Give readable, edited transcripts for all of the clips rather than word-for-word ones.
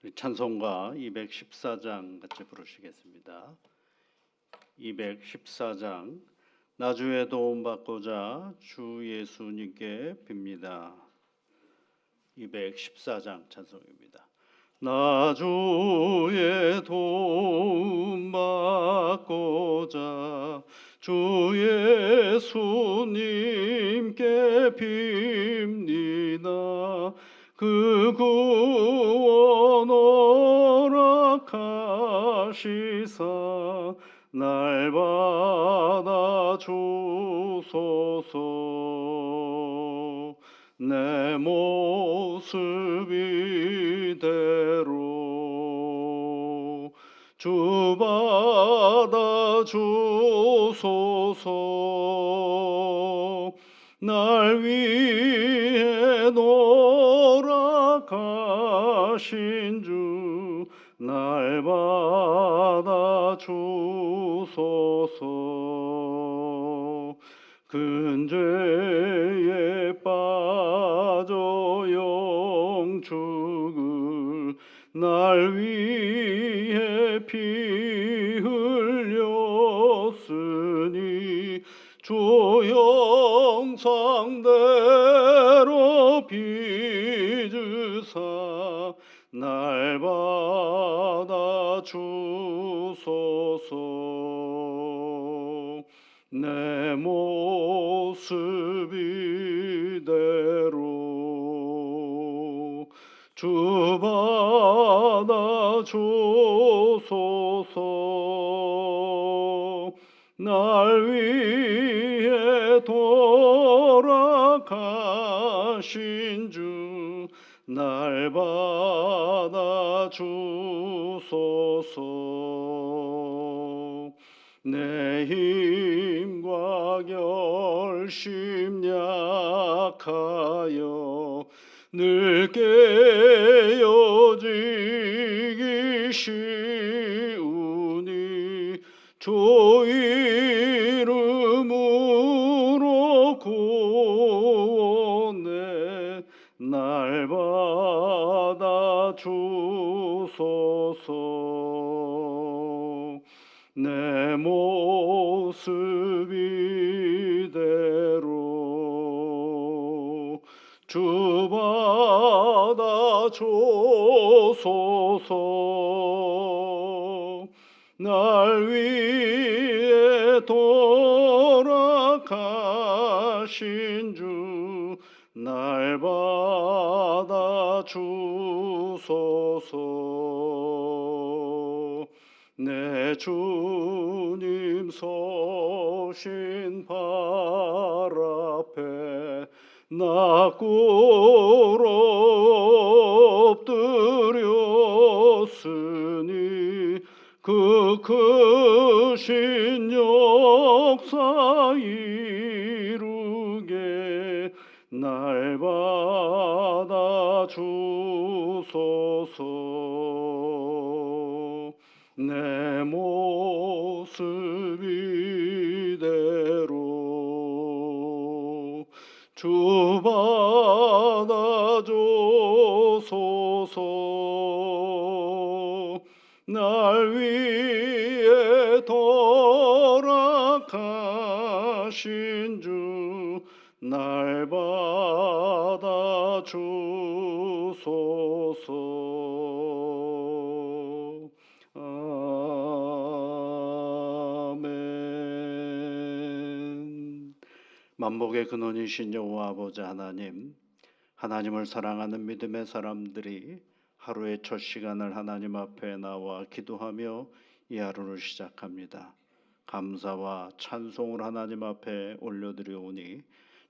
우리 찬송가 214장 같이 부르시겠습니다. 214장 나 주의 도움 받고자 주 예수님께 빕니다. 214장 찬송입니다. 나 주의 도움 받고자 주 예수님께 빕니다. 그 구원 허락하시사 날 받아 주소서. 내 모습 이대로 주 받아 주소서. 날 위해 돌아가신 주 날 받아 주소서. 큰 죄에 빠져 영 죽을 날 위해 피 흘렸으니 주 형상대로 빚으사 날 받아 주소서. 내 모습 이대로 주 받아 주소서. 날 위해 돌아가신 주 날 받아 주소서. 내 힘과 결심 약하여 늘 깨어지기 쉬우니 주 이름으로 구원해 날 받아 주소서. 내 모습 이대로 주 받아 주소서. 날 위해 돌아가신 주 날 받아 주소서. 내 주님 서신 발 앞에 나 꿇어 엎드렸으니 그 크신 역사 이루게 날 받아 주소서. 내 모습 이대로 주 받아 주소서. 날 위해 돌아가신 주 날 받아 주소서. 아멘. 만복의 근원이신 여호와 아버지 하나님, 하나님을 사랑하는 믿음의 사람들이 하루의 첫 시간을 하나님 앞에 나와 기도하며 이 하루를 시작합니다. 감사와 찬송을 하나님 앞에 올려드려오니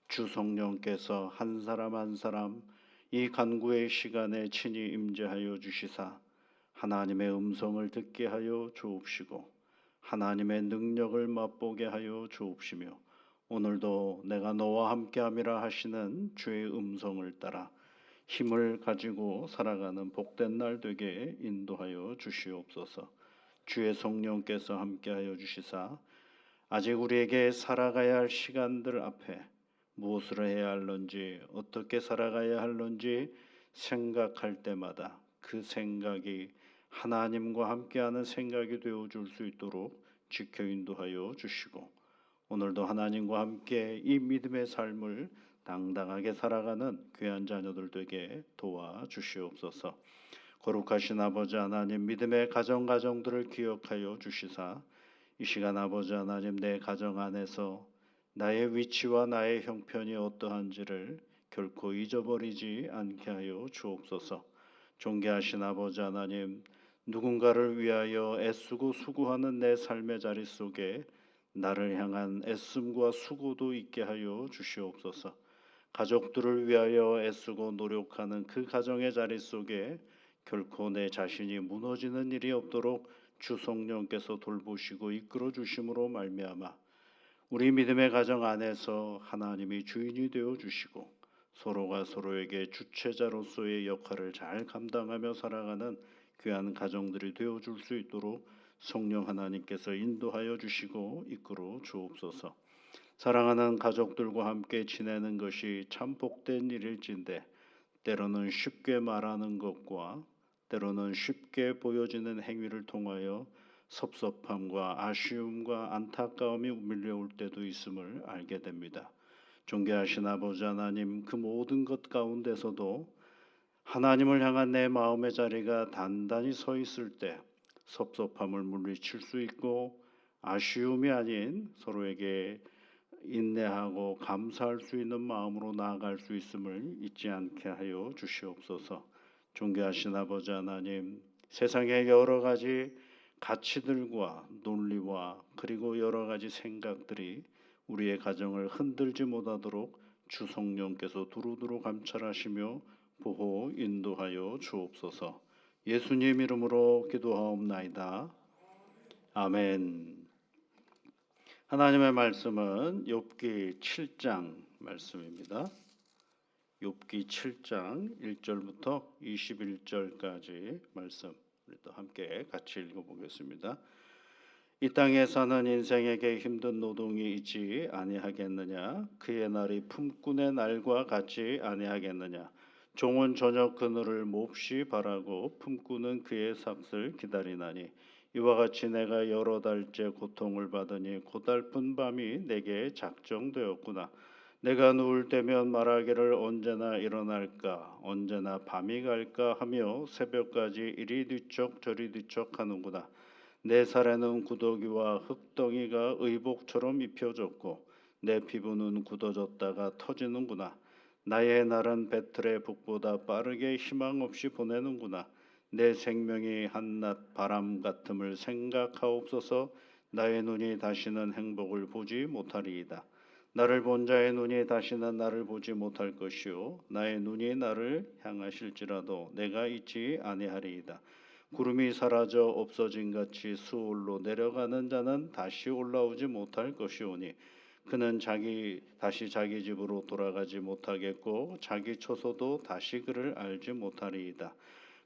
주 성령께서 한 사람 한 사람 이 간구의 시간에 친히 임재하여 주시사 하나님의 음성을 듣게 하여 주옵시고 하나님의 능력을 맛보게 하여 주옵시며 오늘도 내가 너와 함께함이라 하시는 주의 음성을 따라 힘을 가지고 살아가는 복된 날 되게 인도하여 주시옵소서. 주의 성령께서 함께하여 주시사 아직 우리에게 살아가야 할 시간들 앞에 무엇을 해야 할런지 어떻게 살아가야 할런지 생각할 때마다 그 생각이 하나님과 함께하는 생각이 되어줄 수 있도록 지켜 인도하여 주시고 오늘도 하나님과 함께 이 믿음의 삶을 당당하게 살아가는 귀한 자녀들 되게 도와주시옵소서. 거룩하신 아버지 하나님, 믿음의 가정들을 기억하여 주시사 이 시간 아버지 하나님, 내 가정 안에서 나의 위치와 나의 형편이 어떠한지를 결코 잊어버리지 않게 하여 주옵소서. 존귀하신 아버지 하나님, 누군가를 위하여 애쓰고 수고하는 내 삶의 자리 속에 나를 향한 애씀과 수고도 있게 하여 주시옵소서. 가족들을 위하여 애쓰고 노력하는 그 가정의 자리 속에 결코 내 자신이 무너지는 일이 없도록 주 성령께서 돌보시고 이끌어 주심으로 말미암아 우리 믿음의 가정 안에서 하나님이 주인이 되어 주시고 서로가 서로에게 주체자로서의 역할을 잘 감당하며 살아가는 귀한 가정들이 되어 줄 수 있도록 성령 하나님께서 인도하여 주시고 이끌어 주옵소서. 사랑하는 가족들과 함께 지내는 것이 참 복된 일일진데 때로는 쉽게 말하는 것과 때로는 쉽게 보여지는 행위를 통하여 섭섭함과 아쉬움과 안타까움이 밀려올 때도 있음을 알게 됩니다. 존귀하신 아버지 하나님, 그 모든 것 가운데서도 하나님을 향한 내 마음의 자리가 단단히 서 있을 때 섭섭함을 물리칠 수 있고 아쉬움이 아닌 서로에게 인내하고 감사할 수 있는 마음으로 나아갈 수 있음을 잊지 않게 하여 주시옵소서. 존귀하신 아버지 하나님, 세상의 여러 가지 가치들과 논리와 그리고 여러 가지 생각들이 우리의 가정을 흔들지 못하도록 주 성령께서 두루두루 감찰하시며 보호 인도하여 주옵소서. 예수님 이름으로 기도하옵나이다. 아멘. 하나님의 말씀은 욥기 7장 말씀입니다. 욥기 7장 1절부터 21절까지 말씀 우리도 함께 같이 읽어보겠습니다. 이 땅에 사는 인생에게 힘든 노동이 있지 아니하겠느냐? 그의 날이 품꾼의 날과 같지 아니하겠느냐? 종은 저녁 그늘을 몹시 바라고 품꾼은 그의 삭을 기다리나니 이와 같이 내가 여러 달째 고통을 받으니 고달픈 밤이 내게 작정되었구나. 내가 누울 때면 말하기를 언제나 일어날까 언제나 밤이 갈까 하며 새벽까지 이리 뒤척 저리 뒤척 하는구나. 내 살에는 구더기와 흙덩이가 의복처럼 입혀졌고 내 피부는 굳어졌다가 터지는구나. 나의 날은 배틀의 북보다 빠르게 희망 없이 보내는구나. 내 생명이 한낮 바람 같음을 생각하옵소서. 나의 눈이 다시는 행복을 보지 못하리이다. 나를 본 자의 눈이 다시는 나를 보지 못할 것이요 나의 눈이 나를 향하실지라도 내가 잊지 아니하리이다. 구름이 사라져 없어진 같이 수월로 내려가는 자는 다시 올라오지 못할 것이오니 그는 다시 자기 집으로 돌아가지 못하겠고 자기 처소도 다시 그를 알지 못하리이다.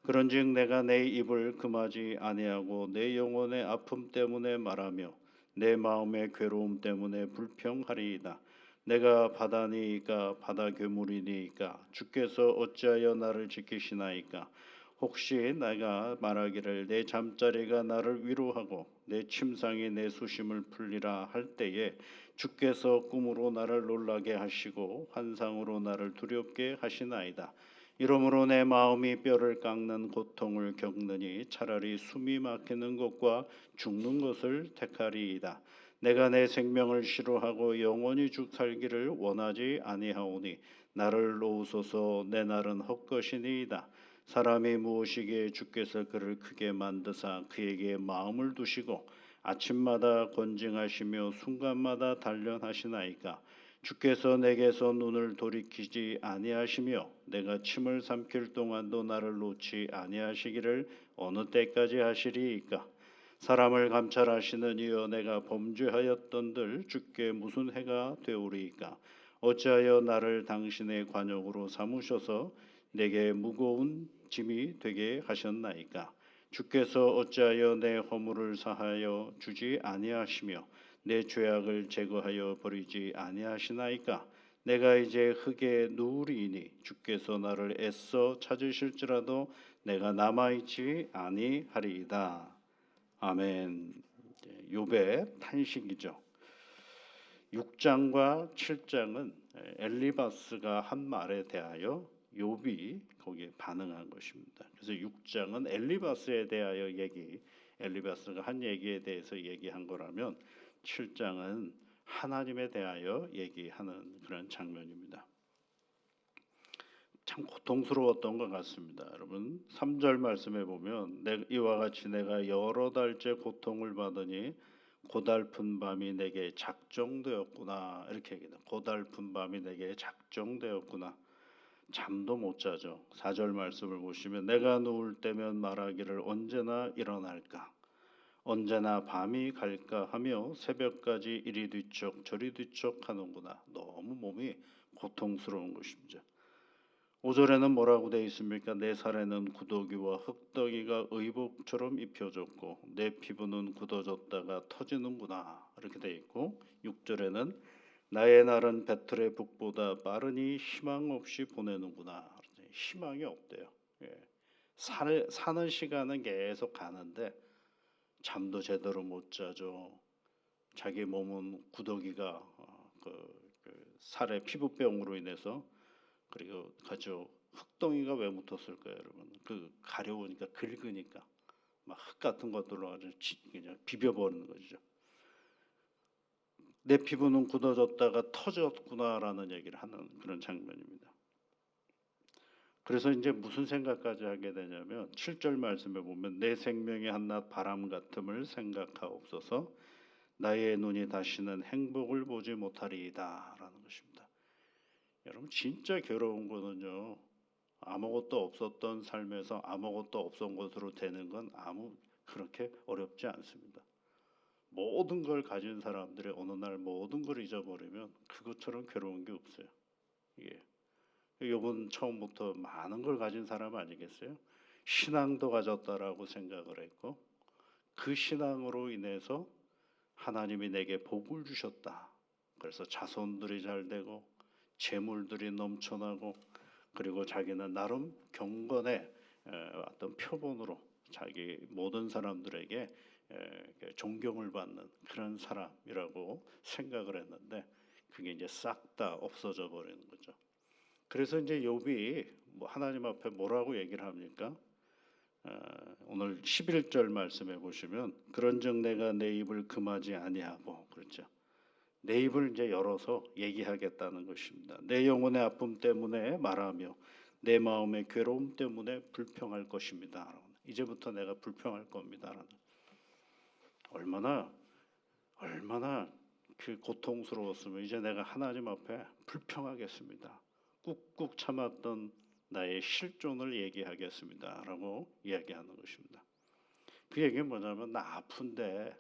그런즉 내가 내 입을 금하지 아니하고 내 영혼의 아픔 때문에 말하며 내 마음의 괴로움 때문에 불평하리이다. 내가 바다니이까 바다 괴물이니이까 주께서 어찌하여 나를 지키시나이까. 혹시 내가 말하기를 내 잠자리가 나를 위로하고 내 침상이 내 수심을 풀리라 할 때에 주께서 꿈으로 나를 놀라게 하시고 환상으로 나를 두렵게 하시나이다. 이러므로 내 마음이 뼈를 깎는 고통을 겪느니 차라리 숨이 막히는 것과 죽는 것을 택하리이다. 내가 내 생명을 싫어하고 영원히 살기를 원하지 아니하오니 나를 놓으소서. 내 날은 헛것이니이다. 사람이 무엇이기에 주께서 그를 크게 만드사 그에게 마음을 두시고 아침마다 권징하시며 순간마다 단련하시나이까. 주께서 내게서 눈을 돌이키지 아니하시며 내가 침을 삼킬 동안도 나를 놓지 아니하시기를 어느 때까지 하시리이까. 사람을 감찰하시는 이여 내가 범죄하였던들 주께 무슨 해가 되오리이까. 어찌하여 나를 당신의 관역으로 삼으셔서 내게 무거운 짐이 되게 하셨나이까. 주께서 어찌하여 내 허물을 사하여 주지 아니하시며 내 죄악을 제거하여 버리지 아니하시나이까. 내가 이제 흙에 누우리니 주께서 나를 애써 찾으실지라도 내가 남아있지 아니하리이다. 아멘. 욥의 탄식이죠. 6장과 7장은 엘리바스가 한 말에 대하여 욥이 거기에 반응한 것입니다. 그래서 6장은 엘리바스에 대하여 엘리바스가 한 얘기에 대해서 얘기한 거라면 7장은 하나님에 대하여 얘기하는 그런 장면입니다. 참 고통스러웠던 것 같습니다. 여러분 3절 말씀에 보면 이와 같이 내가 여러 달째 고통을 받으니 고달픈 밤이 내게 작정되었구나 이렇게 얘기합니다. 고달픈 밤이 내게 작정되었구나. 잠도 못 자죠. 4절 말씀을 보시면 내가 누울 때면 말하기를 언제나 일어날까 언제나 밤이 갈까 하며 새벽까지 이리 뒤척 저리 뒤척 하는구나. 너무 몸이 고통스러운 것입니다. 5절에는 뭐라고 되어 있습니까? 내 살에는 구더기와 흙더기가 의복처럼 입혀졌고 내 피부는 굳어졌다가 터지는구나 이렇게 되어 있고 6절에는 나의 날은 배틀의 북보다 빠르니 희망 없이 보내는구나. 희망이 없대요. 사는 시간은 계속 가는데 잠도 제대로 못 자죠. 자기 몸은 구더기가 살에 피부병으로 인해서 그리고 흙덩이가 왜 묻었을까요, 여러분? 가려우니까 긁으니까 막 흙 같은 것들로 아주 그냥 비벼버리는 거죠. 내 피부는 굳어졌다가 터졌구나라는 얘기를 하는 그런 장면입니다. 그래서 이제 무슨 생각까지 하게 되냐면 7절 말씀에 보면 내 생명의 한낱 바람 같음을 생각하옵소서 나의 눈이 다시는 행복을 보지 못하리이다라는 것입니다. 여러분 진짜 괴로운 거는요. 아무것도 없었던 삶에서 아무것도 없던 것으로 되는 건 그렇게 어렵지 않습니다. 모든 걸 가진 사람들이 어느 날 모든 걸 잊어버리면 그것처럼 괴로운 게 없어요. 욥은 처음부터 많은 걸 가진 사람 아니겠어요? 신앙도 가졌다라고 생각을 했고 그 신앙으로 인해서 하나님이 내게 복을 주셨다. 그래서 자손들이 잘 되고 재물들이 넘쳐나고 그리고 자기는 나름 경건의 어떤 표본으로 자기 모든 사람들에게 존경을 받는 그런 사람이라고 생각을 했는데 그게 이제 싹 다 없어져 버리는 거죠. 그래서 이제 욥이 하나님 앞에 뭐라고 얘기를 합니까? 오늘 11절 말씀해 보시면 그런즉 내가 내 입을 금하지 아니하고 그렇죠. 내 입을 이제 열어서 얘기하겠다는 것입니다. 내 영혼의 아픔 때문에 말하며 내 마음의 괴로움 때문에 불평할 것입니다. 이제부터 내가 불평할 겁니다. 얼마나 그 고통스러웠으면 이제 내가 하나님 앞에 불평하겠습니다. 꾹꾹 참았던 나의 실존을 얘기하겠습니다라고 이야기하는 것입니다. 그 얘기는 뭐냐면 나 아픈데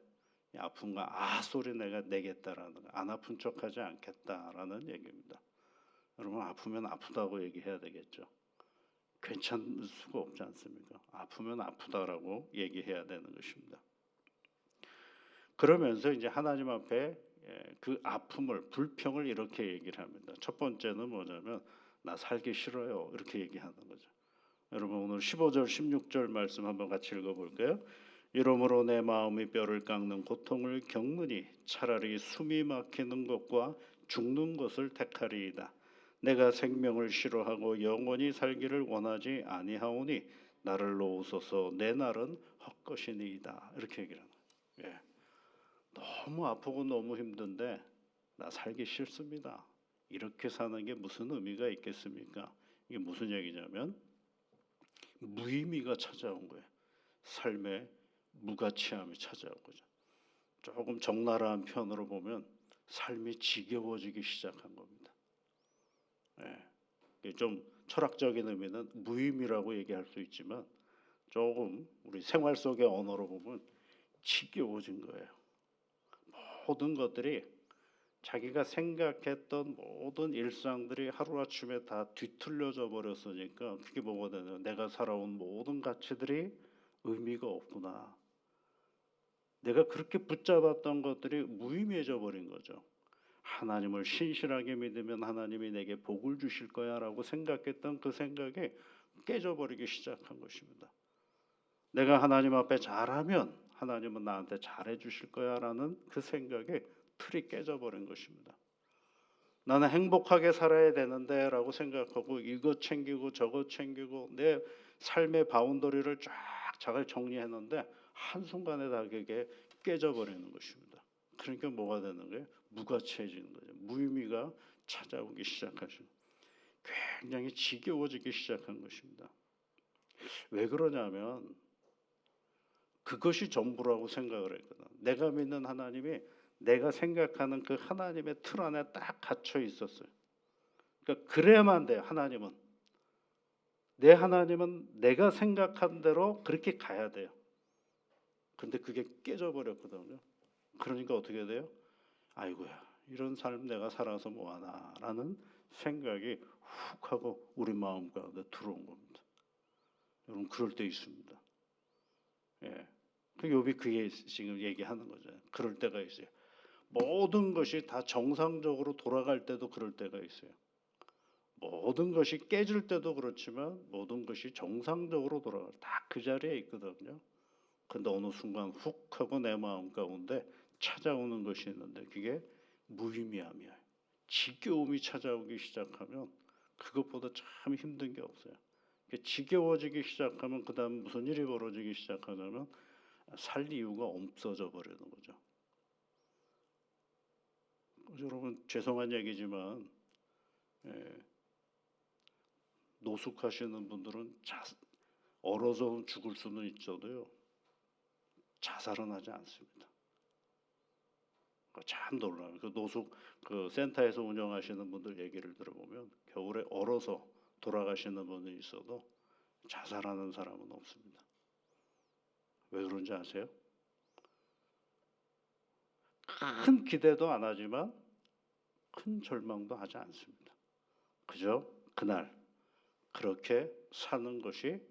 아픈 거 소리 내가 내겠다라는 거, 안 아픈 척하지 않겠다라는 얘기입니다. 여러분 아프면 아프다고 얘기해야 되겠죠. 괜찮을 수가 없지 않습니까? 아프면 아프다라고 얘기해야 되는 것입니다. 그러면서 이제 하나님 앞에 그 아픔을 불평을 이렇게 얘기를 합니다. 첫 번째는 뭐냐면 나 살기 싫어요 이렇게 얘기하는 거죠. 여러분 오늘 15절 16절 말씀 한번 같이 읽어볼까요? 이러므로 내 마음이 뼈를 깎는 고통을 겪느니 차라리 숨이 막히는 것과 죽는 것을 택하리이다. 내가 생명을 싫어하고 영원히 살기를 원하지 아니하오니 나를 놓으소서 내 날은 헛것이니이다. 이렇게 얘기를 하는 거예요. 너무 아프고 너무 힘든데 나 살기 싫습니다. 이렇게 사는 게 무슨 의미가 있겠습니까? 이게 무슨 얘기냐면 무의미가 찾아온 거예요. 삶의 무가치함이 찾아온 거죠. 조금 적나라한 편으로 보면 삶이 지겨워지기 시작한 겁니다. 좀 철학적인 의미는 무의미라고 얘기할 수 있지만 조금 우리 생활 속의 언어로 보면 지겨워진 거예요. 모든 것들이 자기가 생각했던 모든 일상들이 하루아침에 다 뒤틀려져 버렸으니까 그게 뭐가 되냐면 내가 살아온 모든 가치들이 의미가 없구나. 내가 그렇게 붙잡았던 것들이 무의미해져 버린 거죠. 하나님을 신실하게 믿으면 하나님이 내게 복을 주실 거야라고 생각했던 그 생각이 깨져버리기 시작한 것입니다. 내가 하나님 앞에 잘하면 하나님은 나한테 잘해 주실 거야라는 그 생각에 틀이 깨져버린 것입니다. 나는 행복하게 살아야 되는데라고 생각하고 이것 챙기고 저것 챙기고 내 삶의 바운더리를 쫙 잘 정리했는데 한순간에 다 그게 깨져버리는 것입니다. 그러니까 뭐가 되는 거예요? 무가치해지는 거죠. 무의미가 찾아오기 시작하죠. 굉장히 지겨워지기 시작한 것입니다. 왜 그러냐면 그것이 전부라고 생각을 했거든. 내가 믿는 하나님이 내가 생각하는 그 하나님의 틀 안에 딱 갇혀 있었어요. 그러니까 그래야만 돼. 하나님은 내 하나님은 내가 생각한 대로 그렇게 가야 돼요. 근데 그게 깨져버렸거든요. 그러니까 어떻게 돼요? 아이고야 이런 삶 내가 살아서 뭐하나라는 생각이 훅 하고 우리 마음 가운데 들어온 겁니다. 여러분 그럴 때 있습니다. 예. 그 욥이 그게 지금 얘기하는 거죠. 그럴 때가 있어요. 모든 것이 다 정상적으로 돌아갈 때도 그럴 때가 있어요. 모든 것이 깨질 때도 그렇지만 모든 것이 정상적으로 돌아갈 다 그 자리에 있거든요. 근데 어느 순간 훅 하고 내 마음 가운데 찾아오는 것이 있는데 그게 무의미함이에요. 지겨움이 찾아오기 시작하면 그것보다 참 힘든 게 없어요. 지겨워지기 시작하면 그 다음 무슨 일이 벌어지기 시작하냐면 살 이유가 없어져 버리는 거죠. 여러분 죄송한 얘기지만 노숙하시는 분들은 얼어서 죽을 수는 있어도요 자살은 하지 않습니다. 참 놀라워요. 그 노숙 그 센터에서 운영하시는 분들 얘기를 들어보면 겨울에 얼어서 돌아가시는 분이 있어도 자살하는 사람은 없습니다. 왜 그런지 아세요? 큰 기대도 안 하지만 큰 절망도 하지 않습니다. 그저 그날 그렇게 사는 것이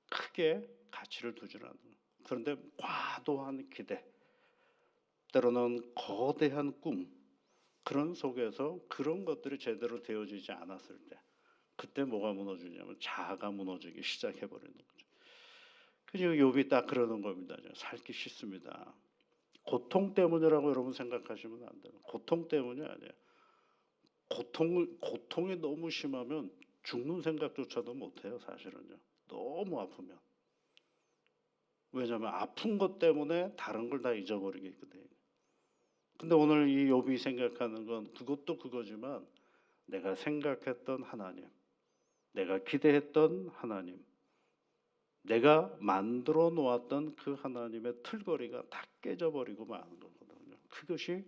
크게 가치를 두지 않는 거예요. 그런데 과도한 기대, 때로는 거대한 꿈 그런 속에서 그런 것들이 제대로 되어지지 않았을 때 그때 뭐가 무너지냐면 자아가 무너지기 시작해버리는 거죠. 그래서 욥이 딱 그러는 겁니다. 살기 싫습니다. 고통 때문이라고 여러분 생각하시면 안 돼요. 고통 때문이 아니에요. 고통이 너무 심하면 죽는 생각조차도 못해요. 사실은요. 너무 아프면. 왜냐하면 아픈 것 때문에 다른 걸 다 잊어버리게 있거든요. 근데 오늘 이 욥이 생각하는 건 그것도 그거지만 내가 생각했던 하나님, 내가 기대했던 하나님, 내가 만들어 놓았던 그 하나님의 틀거리가 다 깨져버리고 마는 거거든요. 그것이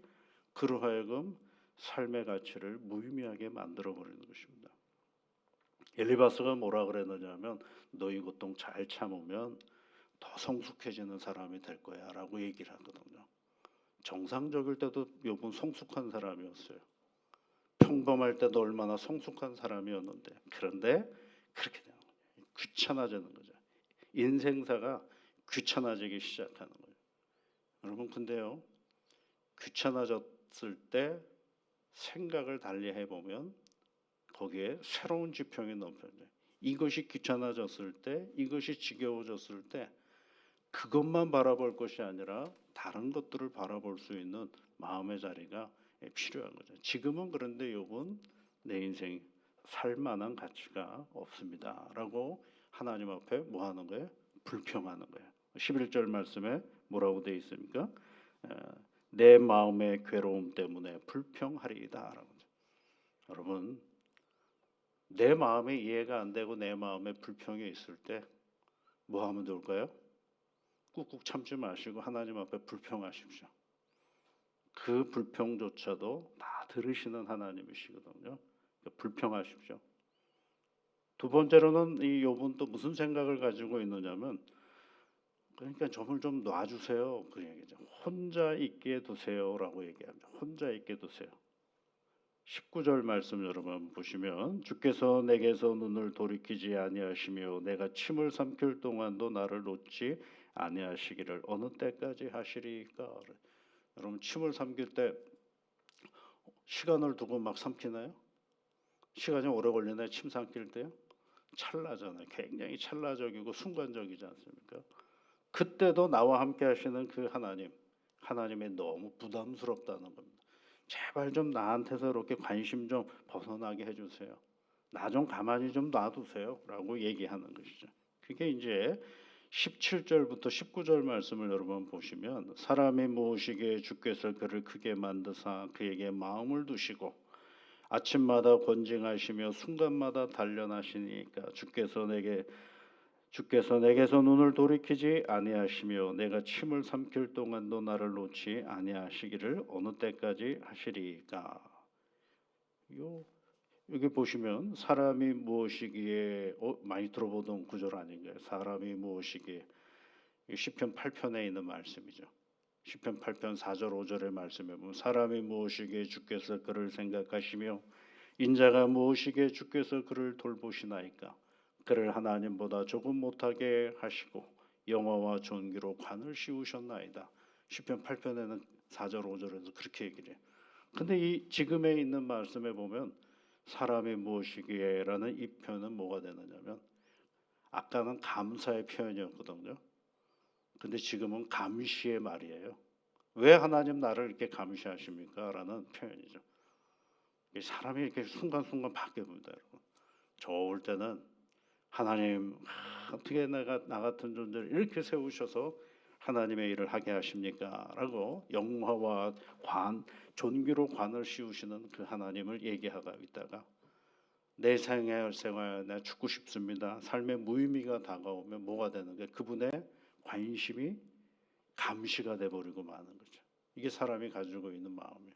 그로 하여금 삶의 가치를 무의미하게 만들어 버리는 것입니다. 엘리바스가 뭐라 그랬느냐면 너희 고통 잘 참으면 더 성숙해지는 사람이 될 거야라고 얘기를 하거든요. 정상적일 때도 욥은 성숙한 사람이었어요. 평범할 때도 얼마나 성숙한 사람이었는데 그런데 그렇게 되는 거예요. 귀찮아지는 거죠. 인생사가 귀찮아지기 시작하는 거예요. 여러분 근데요 귀찮아졌을 때 생각을 달리 해보면 거기에 새로운 지평이 넘쳐져요. 이것이 귀찮아졌을 때 이것이 지겨워졌을 때 그것만 바라볼 것이 아니라 다른 것들을 바라볼 수 있는 마음의 자리가 필요한 거죠. 지금은 그런데 욥은 내 인생 살만한 가치가 없습니다라고 하나님 앞에 뭐 하는 거예요? 불평하는 거예요. 11절 말씀에 뭐라고 되어 있습니까? 내 마음의 괴로움 때문에 불평하리이다라고. 여러분 내 마음에 이해가 안 되고 내 마음에 불평이 있을 때 뭐 하면 좋을까요? 꾹꾹 참지 마시고 하나님 앞에 불평하십시오. 그 불평조차도 다 들으시는 하나님이시거든요. 불평하십시오. 두 번째로는 이 욥은 또 무슨 생각을 가지고 있느냐면 그러니까 점을 좀 놔주세요. 그 얘기죠. 혼자 있게 두세요라고 얘기합니다. 혼자 있게 두세요. 19절 말씀 여러분 보시면 주께서 내게서 눈을 돌이키지 아니하시며 내가 침을 삼킬 동안도 나를 놓지 아니하시기를 어느 때까지 하시리까? 여러분 침을 삼킬 때 시간을 두고 막 삼키나요? 시간이 오래 걸리나요? 침 삼킬 때요? 찰나잖아요. 굉장히 찰나적이고 순간적이지 않습니까? 그때도 나와 함께 하시는 그 하나님이 너무 부담스럽다는 겁니다. 제발 좀 나한테서 이렇게 관심 좀 벗어나게 해주세요. 나 좀 가만히 좀 놔두세요 라고 얘기하는 것이죠. 그게 이제 17절부터 19절 말씀을 여러분 보시면, 사람이 무엇이기에 주께서 그를 크게 만드사 그에게 마음을 두시고 아침마다 권징하시며 순간마다 단련하시니까 주께서 내게서 눈을 돌이키지 아니하시며 내가 침을 삼킬 동안도 나를 놓지 아니하시기를 어느 때까지 하시리까. 여기 보시면 사람이 무엇이기에 많이 들어보던 구절 아닌가요? 사람이 무엇이기에. 시편 8편에 있는 말씀이죠. 시편 8편 4절 5절의 말씀에 보면, 사람이 무엇이기에 주께서 그를 생각하시며 인자가 무엇이기에 주께서 그를 돌보시나이까. 그를 하나님보다 조금 못하게 하시고 영화와 존귀로 관을 씌우셨나이다. 시편 8편에는 4절 5절에서 그렇게 얘기를 해요. 근데 이 지금에 있는 말씀에 보면 사람이 무엇이기에라는 이 표현은 뭐가 되느냐면, 아까는 감사의 표현이었거든요. 근데 지금은 감시의 말이에요. 왜 하나님 나를 이렇게 감시하십니까? 라는 표현이죠. 사람이 이렇게 순간순간 바뀌어봅니다, 여러분. 좋을 때는 하나님, 어떻게 내가 나 같은 존재를 이렇게 세우셔서 하나님의 일을 하게 하십니까? 라고 영화와 존귀로 관을 씌우시는 그 하나님을 얘기하고 있다가, 내 생활 내가 죽고 싶습니다, 삶의 무의미가 다가오면 뭐가 되는 게, 그분의 관심이 감시가 돼버리고 마는 거죠. 이게 사람이 가지고 있는 마음이에요.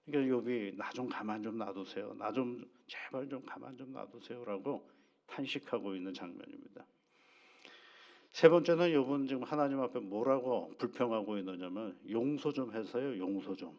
그러니까 욥이 나 좀 가만 좀 놔두세요, 나 좀 제발 좀 가만 좀 놔두세요라고 탄식하고 있는 장면입니다. 세 번째는 욥은 지금 하나님 앞에 뭐라고 불평하고 있느냐면, 용서 좀 해서요, 용서 좀.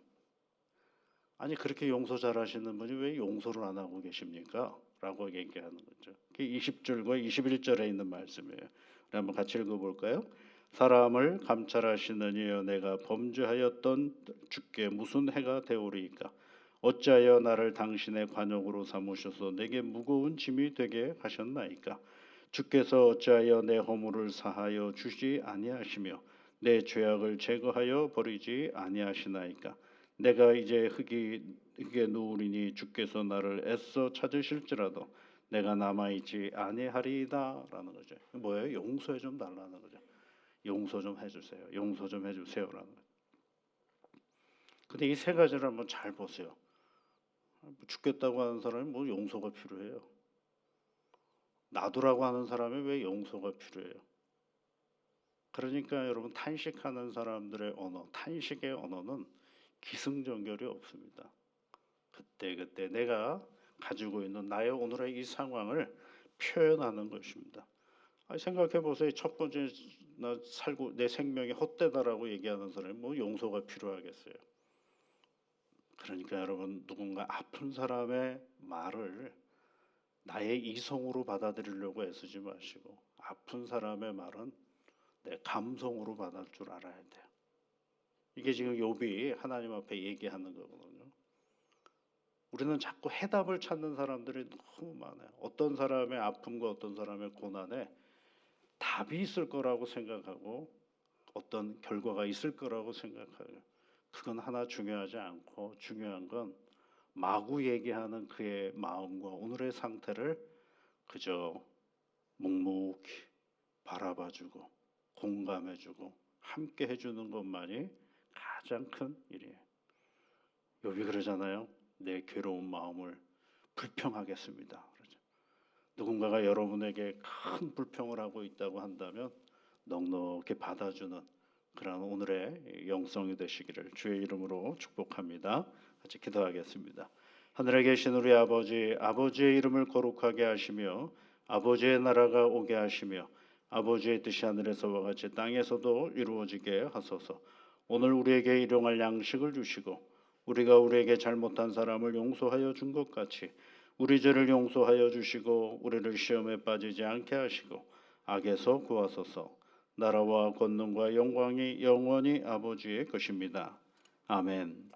아니 그렇게 용서 잘하시는 분이 왜 용서를 안 하고 계십니까? 라고 얘기하는 거죠. 그게 20절과 21절에 있는 말씀이에요. 한번 같이 읽어볼까요? 사람을 감찰하시는 이여 내가 범죄하였던 주께 무슨 해가 되오리이까. 어찌하여 나를 당신의 관역으로 삼으셔서 내게 무거운 짐이 되게 하셨나이까. 주께서 어찌하여 내 허물을 사하여 주지 아니하시며 내 죄악을 제거하여 버리지 아니하시나이까. 내가 이제 흙에 누우리니 주께서 나를 애써 찾으실지라도 내가 남아있지 아니하리이다라는 거죠. 뭐예요? 용서해 좀 달라는 거죠. 용서 좀 해주세요. 용서 좀 해주세요라는 거죠. 근데 이 세 가지를 한번 잘 보세요. 죽겠다고 하는 사람이 뭐 용서가 필요해요? 놔두라고 하는 사람이 왜 용서가 필요해요? 그러니까 여러분, 탄식하는 사람들의 언어, 탄식의 언어는 기승전결이 없습니다. 그때 내가 가지고 있는 나의 오늘의 이 상황을 표현하는 것입니다. 생각해 보세요. 첫 번째, 나 살고 내 생명이 헛되다라고 얘기하는 사람이 뭐 용서가 필요하겠어요? 그러니까 여러분, 누군가 아픈 사람의 말을 나의 이성으로 받아들이려고 애쓰지 마시고, 아픈 사람의 말은 내 감성으로 받아들일 줄 알아야 돼요. 이게 지금 욥이 하나님 앞에 얘기하는 거거든요. 우리는 자꾸 해답을 찾는 사람들이 너무 많아요. 어떤 사람의 아픔과 어떤 사람의 고난에 답이 있을 거라고 생각하고 어떤 결과가 있을 거라고 생각해요. 그건 하나 중요하지 않고, 중요한 건 마구 얘기하는 그의 마음과 오늘의 상태를 그저 묵묵히 바라봐주고 공감해주고 함께 해주는 것만이 가장 큰 일이에요. 욥이 그러잖아요. 내 괴로운 마음을 불평하겠습니다. 그러죠. 누군가가 여러분에게 큰 불평을 하고 있다고 한다면 넉넉히 받아주는 그런 오늘의 영성이 되시기를 주의 이름으로 축복합니다. 같이 기도하겠습니다. 하늘에 계신 우리 아버지, 아버지의 이름을 거룩하게 하시며 아버지의 나라가 오게 하시며 아버지의 뜻이 하늘에서와 같이 땅에서도 이루어지게 하소서. 오늘 우리에게 일용할 양식을 주시고 우리가 우리에게 잘못한 사람을 용서하여 준 것 같이 우리 죄를 용서하여 주시고 우리를 시험에 빠지지 않게 하시고 악에서 구하소서. 나라와 권능과 영광이 영원히 아버지의 것입니다. 아멘.